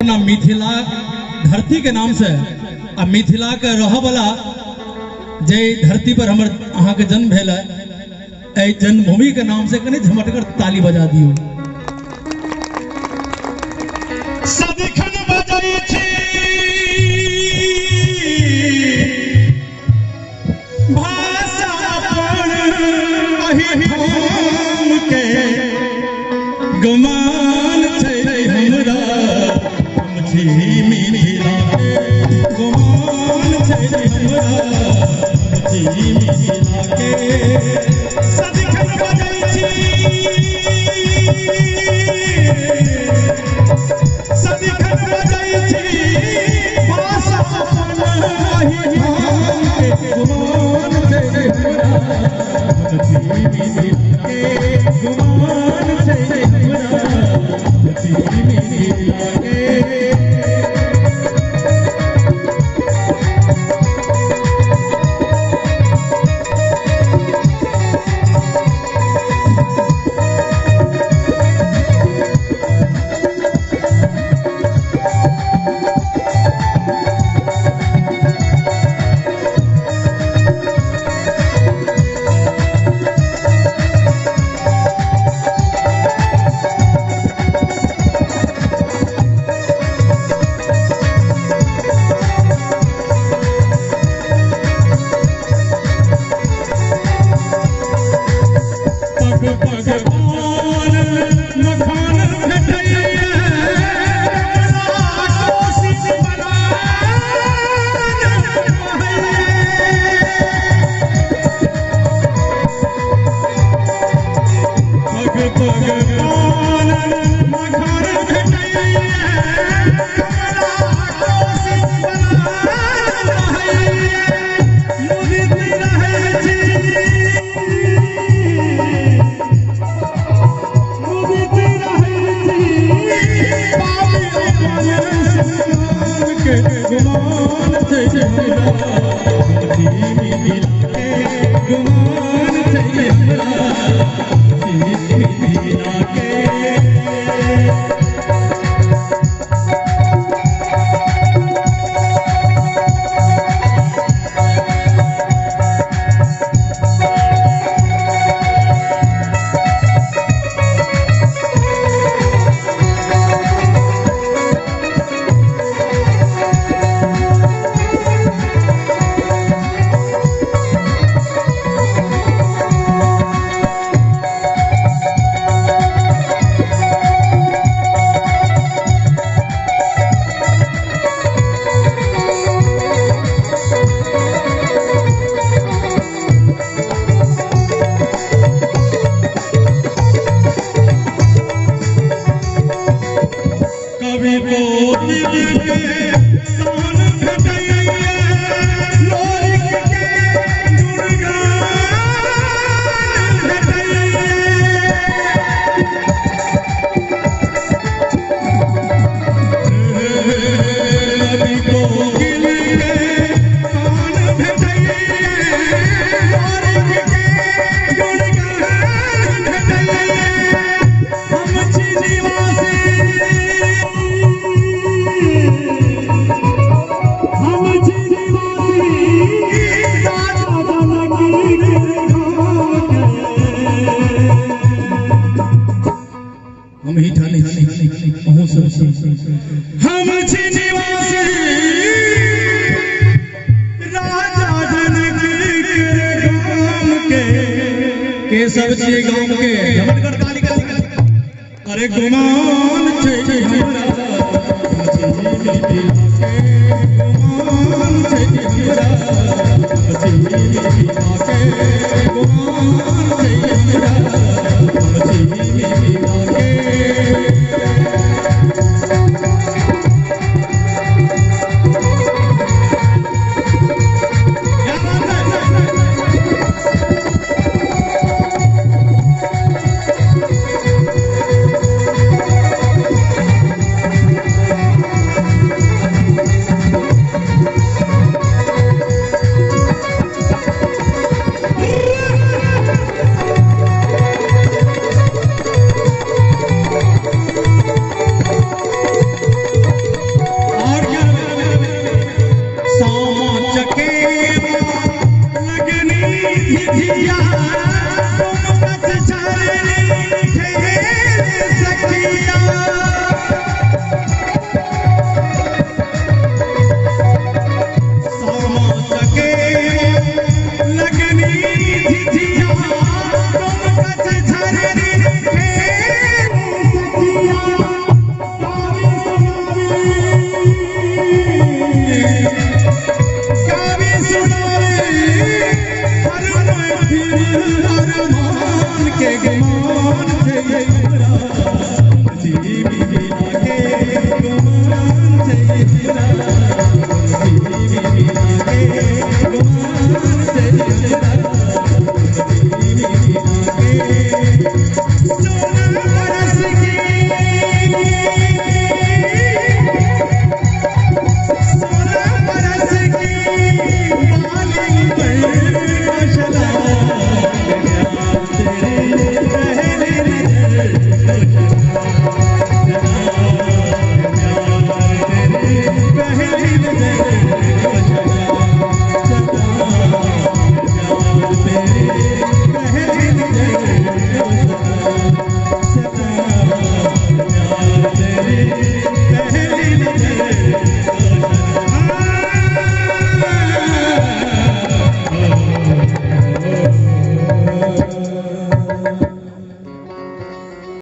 अपना मिथिला धरती के नाम से आ मिथिला के रह वाला जे धरती पर हमर अहाँ के जन्म भेल है जन्मभूमि के नाम से कने झमटकर ताली बजा दियो। सदिखन बजाई छी भाषा अपन अहि हम के गुमान छै हमरा हम छी मिथिला के गुमान छै हमरा हम छी मिथिला के सदिखन बजाई छी सदिखन बजाई छी भाषा अपन अहि हम के गुमान छै हमरा हम छी मिथिला के गुमान छै हमरा हम छी मिथिला के हम छी निवासी राजा जनक के गाम के सब छिए गाम के झमटकर ताली का अरे गुमान छै हमरा हम छी मिथिला के गुमान छै हमरा हम छी मिथिला के गुमान छै हमरा हम छी मिथिला के हमरा